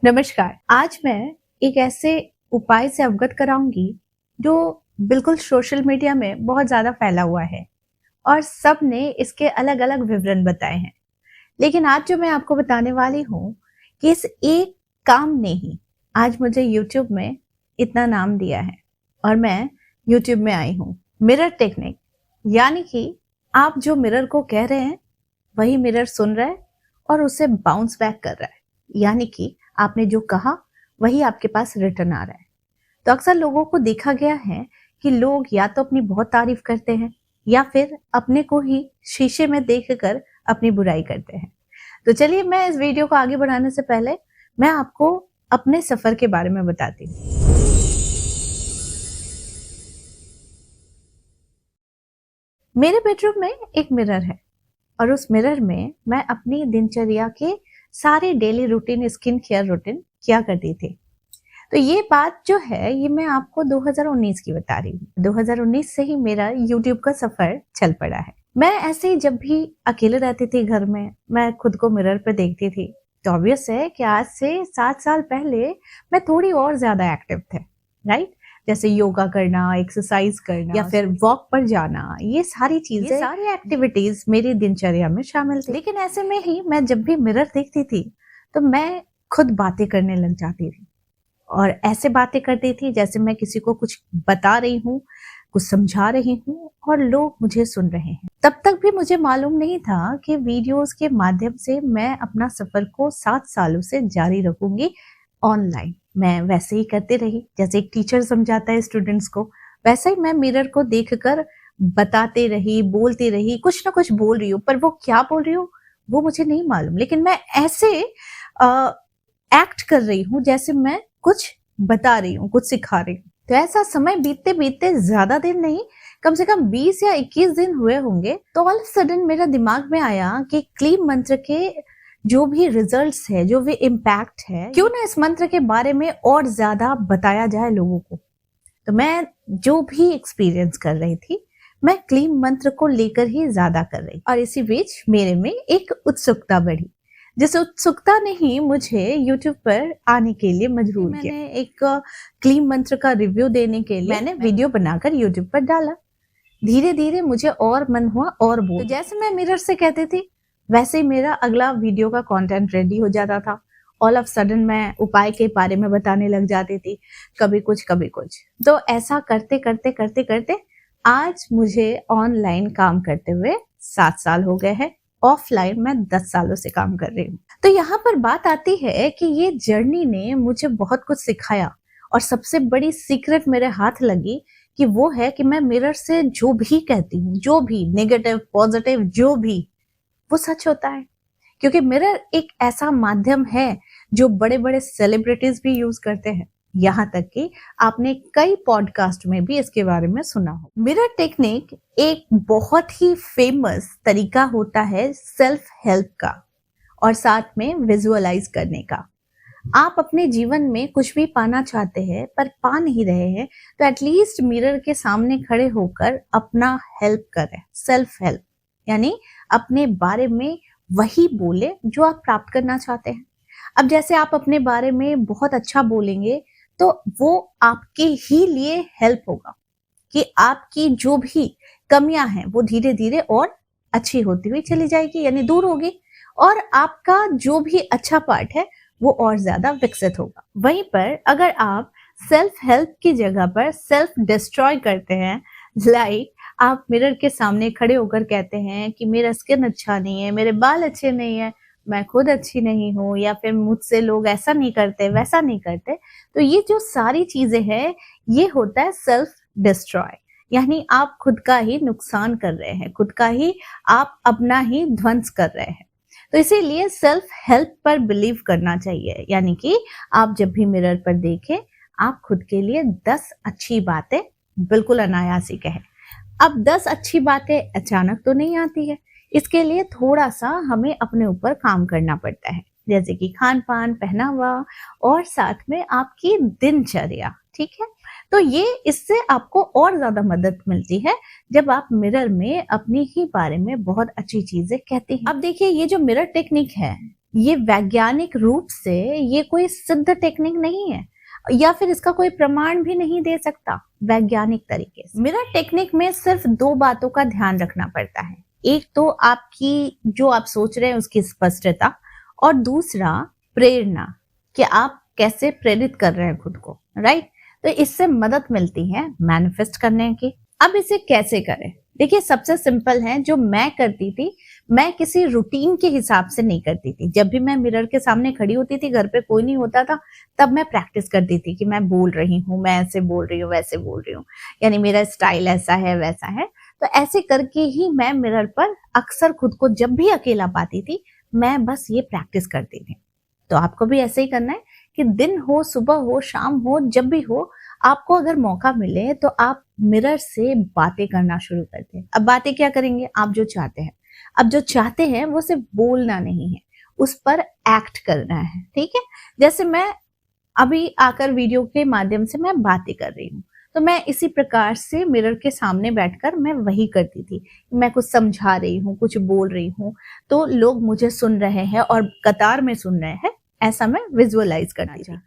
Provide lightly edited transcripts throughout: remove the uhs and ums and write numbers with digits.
नमस्कार। आज मैं एक ऐसे उपाय से अवगत कराऊंगी जो बिल्कुल सोशल मीडिया में बहुत ज्यादा फैला हुआ है और सब ने इसके अलग अलग विवरण बताए हैं। लेकिन आज जो मैं आपको बताने वाली हूँ कि इस एक काम ने ही आज मुझे YouTube में इतना नाम दिया है और मैं YouTube में आई हूँ। मिरर टेक्निक, यानी कि आप जो मिरर को कह रहे हैं वही मिरर सुन रहा है और उसे बाउंस बैक कर रहा है, यानी कि आपने जो कहा वही आपके पास रिटर्न आ रहा है। तो अक्सर लोगों को देखा गया है कि लोग या तो अपनी बहुत तारीफ करते हैं या फिर अपने को ही शीशे में देखकर अपनी बुराई करते हैं। तो चलिए, मैं इस वीडियो को आगे बढ़ाने से पहले मैं आपको अपने सफर के बारे में बताती हूँ। मेरे बेडरूम में एक मिरर है और उस मिरर में मैं अपनी दिनचर्या के सारे daily routine, skin care routine किया करती थी। तो ये बात जो है ये मैं आपको 2019 की बता रही हूँ। 2019 से ही मेरा YouTube का सफर चल पड़ा है। मैं ऐसे ही जब भी अकेले रहती थी घर में, मैं खुद को मिरर पे देखती थी। तो ऑब्वियस है कि आज से 7 साल पहले मैं थोड़ी और ज्यादा एक्टिव थे, राइट? जैसे योगा करना, एक्सरसाइज करना या फिर वॉक पर जाना, ये सारी चीजें, सारी एक्टिविटीज मेरी दिनचर्या में शामिल थी। लेकिन ऐसे में ही मैं जब भी मिरर देखती थी तो मैं खुद बातें करने लग जाती थी और ऐसे बातें करती थी जैसे मैं किसी को कुछ बता रही हूँ, कुछ समझा रही हूँ और लोग मुझे सुन रहे हैं। तब तक भी मुझे मालूम नहीं था कि वीडियोस के माध्यम से मैं अपना सफर को 7 सालों से जारी रखूंगी ऑनलाइन। मैं वैसे ही करते रही, जैसे एक टीचर समझाता है स्टूडेंट्स को, वैसे ही मैं मिरर को देखकर बताते रही, बोलती रही, कुछ ना कुछ बोल रही हूँ, पर वो क्या बोल रही हूँ वो मुझे नहीं मालूम। लेकिन मैं ऐसे एक्ट कर रही हूँ जैसे मैं कुछ बता रही हूँ, कुछ सिखा रही हूँ। तो ऐसा समय बीतते बीतते ज्यादा दिन नहीं, कम से कम 20 या 21 दिन हुए होंगे, तो ऑल ऑफ सडन मेरा दिमाग में आया कि क्लीम मंत्र के जो भी रिजल्ट्स है, जो भी इम्पैक्ट है, क्यों ना इस मंत्र के बारे में और ज्यादा बताया जाए लोगों को। तो मैं जो भी एक्सपीरियंस कर रही थी, मैं क्लीम मंत्र को लेकर ही ज्यादा कर रही। और इसी बीच मेरे में एक उत्सुकता बढ़ी, जिस उत्सुकता ने ही मुझे YouTube पर आने के लिए मजबूर किया। मैंने एक क्लीम मंत्र का रिव्यू देने के लिए मैंने वीडियो बनाकर YouTube पर डाला। धीरे धीरे मुझे और मन हुआ और बोल। तो जैसे मैं मिरर से कहती थी वैसे ही मेरा अगला वीडियो का कंटेंट रेडी हो जाता था। ऑल ऑफ सडन मैं उपाय के बारे में बताने लग जाती थी, कभी कुछ कभी कुछ। तो ऐसा करते करते करते करते आज मुझे ऑनलाइन काम करते हुए 7 साल हो गए हैं। ऑफलाइन मैं 10 सालों से काम कर रही हूँ। तो यहाँ पर बात आती है कि ये जर्नी ने मुझे बहुत कुछ सिखाया और सबसे बड़ी सीक्रेट मेरे हाथ लगी कि वो है कि मैं मिरर से जो भी कहती हूँ, जो भी नेगेटिव पॉजिटिव जो भी, वो सच होता है। क्योंकि मिरर एक ऐसा माध्यम है जो बड़े बड़े सेलिब्रिटीज भी यूज करते हैं। यहाँ तक कि आपने कई पॉडकास्ट में भी इसके बारे में सुना हो। मिरर टेक्निक एक बहुत ही फेमस तरीका होता है सेल्फ हेल्प का और साथ में विजुअलाइज करने का। आप अपने जीवन में कुछ भी पाना चाहते हैं पर पा नहीं रहे हैं, तो एटलीस्ट मिरर के सामने खड़े होकर अपना हेल्प करें। सेल्फ हेल्प यानी अपने बारे में वही बोले जो आप प्राप्त करना चाहते हैं। अब जैसे आप अपने बारे में बहुत अच्छा बोलेंगे तो वो आपके ही लिए हेल्प होगा कि आपकी जो भी कमियां हैं वो धीरे धीरे और अच्छी होती हुई चली जाएगी, यानी दूर होगी, और आपका जो भी अच्छा पार्ट है वो और ज्यादा विकसित होगा। वहीं पर अगर आप सेल्फ हेल्प की जगह पर सेल्फ डिस्ट्रॉय करते हैं, लाइक आप मिरर के सामने खड़े होकर कहते हैं कि मेरा स्किन अच्छा नहीं है, मेरे बाल अच्छे नहीं है, मैं खुद अच्छी नहीं हूँ, या फिर मुझसे लोग ऐसा नहीं करते, वैसा नहीं करते, तो ये जो सारी चीजें हैं ये होता है सेल्फ डिस्ट्रॉय। यानी आप खुद का ही नुकसान कर रहे हैं, खुद का ही आप अपना ही ध्वंस कर रहे हैं। तो इसीलिए सेल्फ हेल्प पर बिलीव करना चाहिए, यानी कि आप जब भी मिरर पर देखें आप खुद के लिए 10 अच्छी बातें बिल्कुल अनायास ही कहें। अब 10 अच्छी बातें अचानक तो नहीं आती है, इसके लिए थोड़ा सा हमें अपने ऊपर काम करना पड़ता है, जैसे कि खान पान, पहनावा और साथ में आपकी दिनचर्या। ठीक है, तो ये इससे आपको और ज्यादा मदद मिलती है जब आप मिरर में अपनी ही बारे में बहुत अच्छी चीजें कहती हैं। अब देखिए, ये जो मिरर टेक्निक है ये वैज्ञानिक रूप से ये कोई सिद्ध टेक्निक नहीं है या फिर इसका कोई प्रमाण भी नहीं दे सकता वैज्ञानिक तरीके से। मिरर टेक्निक में सिर्फ दो बातों का ध्यान रखना पड़ता है। एक तो आपकी जो आप सोच रहे हैं उसकी स्पष्टता, और दूसरा प्रेरणा कि आप कैसे प्रेरित कर रहे हैं खुद को, राइट। तो इससे मदद मिलती है मैनिफेस्ट करने की। अब इसे कैसे करें? देखिए, सबसे सिंपल है। जो मैं करती थी, मैं किसी रूटीन के हिसाब से नहीं करती थी। जब भी मैं मिरर के सामने खड़ी होती थी, घर पे कोई नहीं होता था, तब मैं प्रैक्टिस करती थी कि मैं बोल रही हूँ, मैं ऐसे बोल रही हूँ, वैसे बोल रही हूँ, यानी मेरा स्टाइल ऐसा है, वैसा है। तो ऐसे करके ही मैं मिरर पर अक्सर खुद को जब भी अकेला पाती थी, मैं बस ये प्रैक्टिस करती थी। तो आपको भी ऐसे ही करना है कि दिन हो, सुबह हो, शाम हो, जब भी हो, आपको अगर मौका मिले तो आप मिरर से बातें करना शुरू कर दें। अब बातें क्या करेंगे? आप जो चाहते हैं। अब जो चाहते हैं वो सिर्फ बोलना नहीं है, उस पर एक्ट करना है, ठीक है। जैसे मैं अभी आकर वीडियो के माध्यम से मैं बातें कर रही हूँ, तो मैं इसी प्रकार से मिरर के सामने बैठकर मैं वही करती थी। मैं कुछ समझा रही हूँ, कुछ बोल रही हूँ, तो लोग मुझे सुन रहे हैं और कतार में सुन रहे हैं, ऐसा मैं विजुअलाइज करती थी।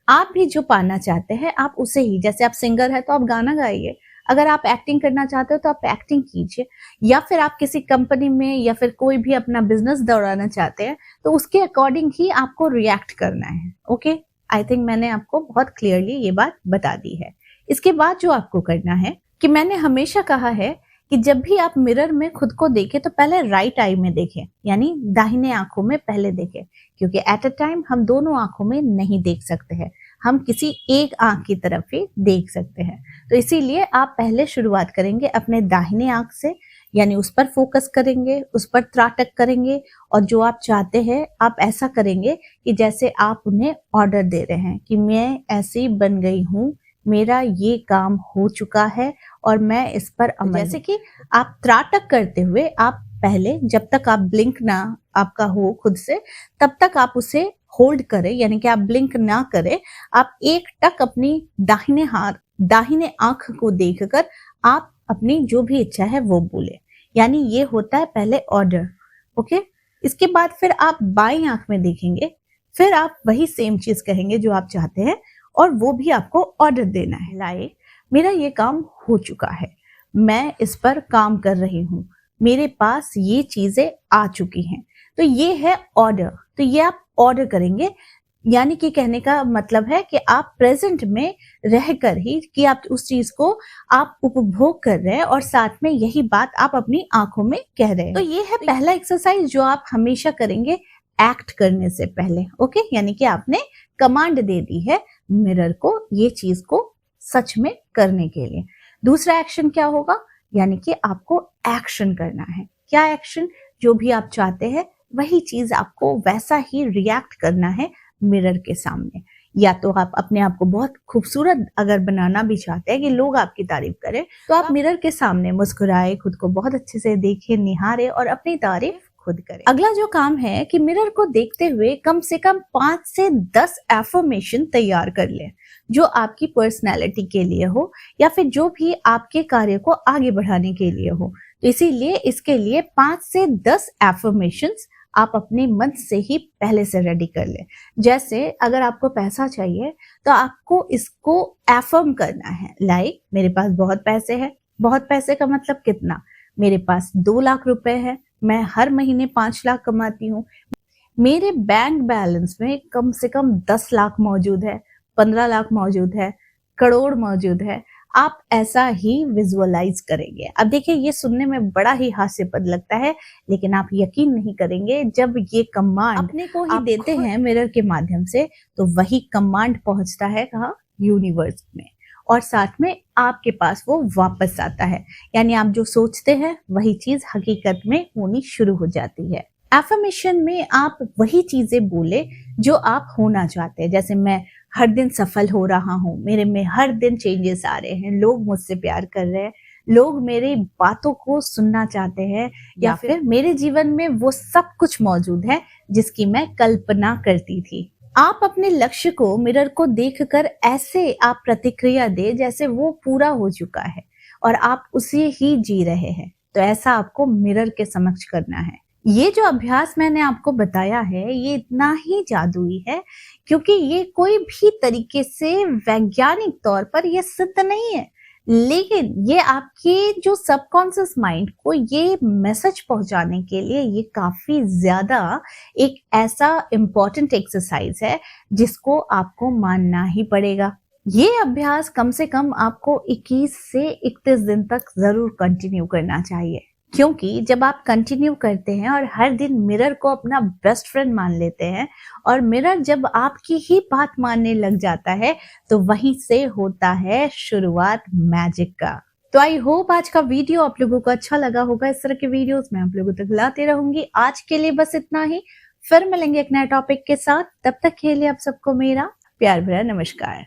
आप भी जो पाना चाहते हैं आप उसे ही, जैसे आप सिंगर है तो आप गाना गाइए, अगर आप एक्टिंग करना चाहते हो तो आप एक्टिंग कीजिए, या फिर आप किसी कंपनी में या फिर कोई भी अपना बिजनेस दौड़ाना चाहते हैं तो उसके अकॉर्डिंग ही आपको रिएक्ट करना है। ओके, आई थिंक मैंने आपको बहुत क्लियरली ये बात बता दी है। इसके बाद जो आपको करना है कि मैंने हमेशा कहा है कि जब भी आप मिरर में खुद को देखें तो पहले राइट आई में देखें, यानी दाहिने आंखों में पहले देखें, क्योंकि एट अ टाइम हम दोनों आंखों में नहीं देख सकते हैं, हम किसी एक आंख की तरफ ही देख सकते हैं। तो इसीलिए आप पहले शुरुआत करेंगे अपने दाहिने आंख से, यानी उस पर फोकस करेंगे, उस पर त्राटक करेंगे, और जो आप चाहते हैं आप ऐसा करेंगे कि जैसे आप उन्हें ऑर्डर दे रहे हैं कि मैं ऐसी बन गई हूँ, मेरा ये काम हो चुका है और मैं इस पर अमल। जैसे कि आप त्राटक करते हुए आप पहले, जब तक आप ब्लिंक ना आपका हो खुद से, तब तक आप उसे होल्ड करें, यानी कि आप ब्लिंक ना करें। आप एक टक अपनी दाहिने आंख को देखकर आप अपनी जो भी इच्छा है वो बोले, यानी ये होता है पहले ऑर्डर। ओके, इसके बाद फिर आप बाईं आंख में देखेंगे, फिर आप वही सेम चीज कहेंगे जो आप चाहते हैं, और वो भी आपको ऑर्डर देना है। लाइक, मेरा ये काम हो चुका है, मैं इस पर काम कर रही हूँ, मेरे पास ये चीजें आ चुकी हैं। तो ये है ऑर्डर। तो ये आप ऑर्डर करेंगे, यानी कि कहने का मतलब है कि आप प्रेजेंट में रहकर ही कि आप उस चीज को आप उपभोग कर रहे हैं और साथ में यही बात आप अपनी आंखों में कह रहे हैं। तो ये है पहला एक्सरसाइज जो आप हमेशा करेंगे एक्ट करने से पहले। ओके, यानी कि आपने कमांड दे दी है मिरर को ये चीज को सच में करने के लिए। दूसरा एक्शन क्या होगा? यानी कि आपको एक्शन करना है। क्या एक्शन? जो भी आप चाहते हैं वही चीज आपको वैसा ही रिएक्ट करना है मिरर के सामने। या तो आप अपने आप को बहुत खूबसूरत अगर बनाना भी चाहते हैं कि लोग आपकी तारीफ करें, तो आप मिरर के सामने मुस्कुराए, खुद को बहुत अच्छे से देखें, निहारे और अपनी तारीफ खुद करें। अगला जो काम है कि मिरर को देखते हुए कम से कम 5 से 10 एफर्मेशन तैयार कर लें, जो आपकी पर्सनैलिटी के लिए हो या फिर जो भी आपके कार्य को आगे बढ़ाने के लिए हो। तो इसीलिए इसके लिए 5 से 10 एफर्मेशंस आप अपने मन से ही पहले से रेडी कर लें। जैसे अगर आपको पैसा चाहिए तो आपको इसको एफर्म करना है, लाइक मेरे पास बहुत पैसे हैं। बहुत पैसे का मतलब कितना? मेरे पास 2 लाख रुपए है, मैं हर महीने 5 लाख कमाती हूँ, मेरे बैंक बैलेंस में कम से कम 10 लाख मौजूद है, 15 लाख मौजूद है, करोड़ मौजूद है। आप ऐसा ही विजुअलाइज करेंगे। अब देखिए, ये सुनने में बड़ा ही हास्यास्पद लगता है, लेकिन आप यकीन नहीं करेंगे जब ये कमांड अपने को ही देते हैं मिरर के माध्यम से, तो वही कमांड पहुंचता है कहाँ? यूनिवर्स में, और साथ में आपके पास वो वापस आता है। यानी आप जो सोचते हैं वही चीज हकीकत में होनी शुरू हो जाती है। एफर्मेशन में आप वही चीजें बोले जो आप होना चाहते हैं। जैसे मैं हर दिन सफल हो रहा हूँ, मेरे में हर दिन चेंजेस आ रहे हैं, लोग मुझसे प्यार कर रहे हैं, लोग मेरी बातों को सुनना चाहते हैं, या फिर मेरे जीवन में वो सब कुछ मौजूद है जिसकी मैं कल्पना करती थी। आप अपने लक्ष्य को मिरर को देखकर ऐसे आप प्रतिक्रिया दे जैसे वो पूरा हो चुका है और आप उसे ही जी रहे हैं। तो ऐसा आपको मिरर के समक्ष करना है, ये जो अभ्यास मैंने आपको बताया है, ये इतना ही जादुई है क्योंकि ये कोई भी तरीके से वैज्ञानिक तौर पर ये सिद्ध नहीं है। लेकिन ये आपके जो सबकॉन्शियस माइंड को ये मैसेज पहुंचाने के लिए ये काफी ज्यादा एक ऐसा इम्पोर्टेंट एक्सरसाइज है जिसको आपको मानना ही पड़ेगा। ये अभ्यास कम से कम आपको 21 से 31 दिन तक जरूर कंटिन्यू करना चाहिए, क्योंकि जब आप कंटिन्यू करते हैं और हर दिन मिरर को अपना बेस्ट फ्रेंड मान लेते हैं और मिरर जब आपकी ही बात मानने लग जाता है तो वहीं से होता है शुरुआत मैजिक का। तो आई होप आज का वीडियो आप लोगों को अच्छा लगा होगा। इस तरह के वीडियोस मैं आप लोगों तक लाते रहूंगी। आज के लिए बस इतना ही, फिर मिलेंगे एक नए टॉपिक के साथ। तब तक के लिए आप सबको मेरा प्यार भरा नमस्कार।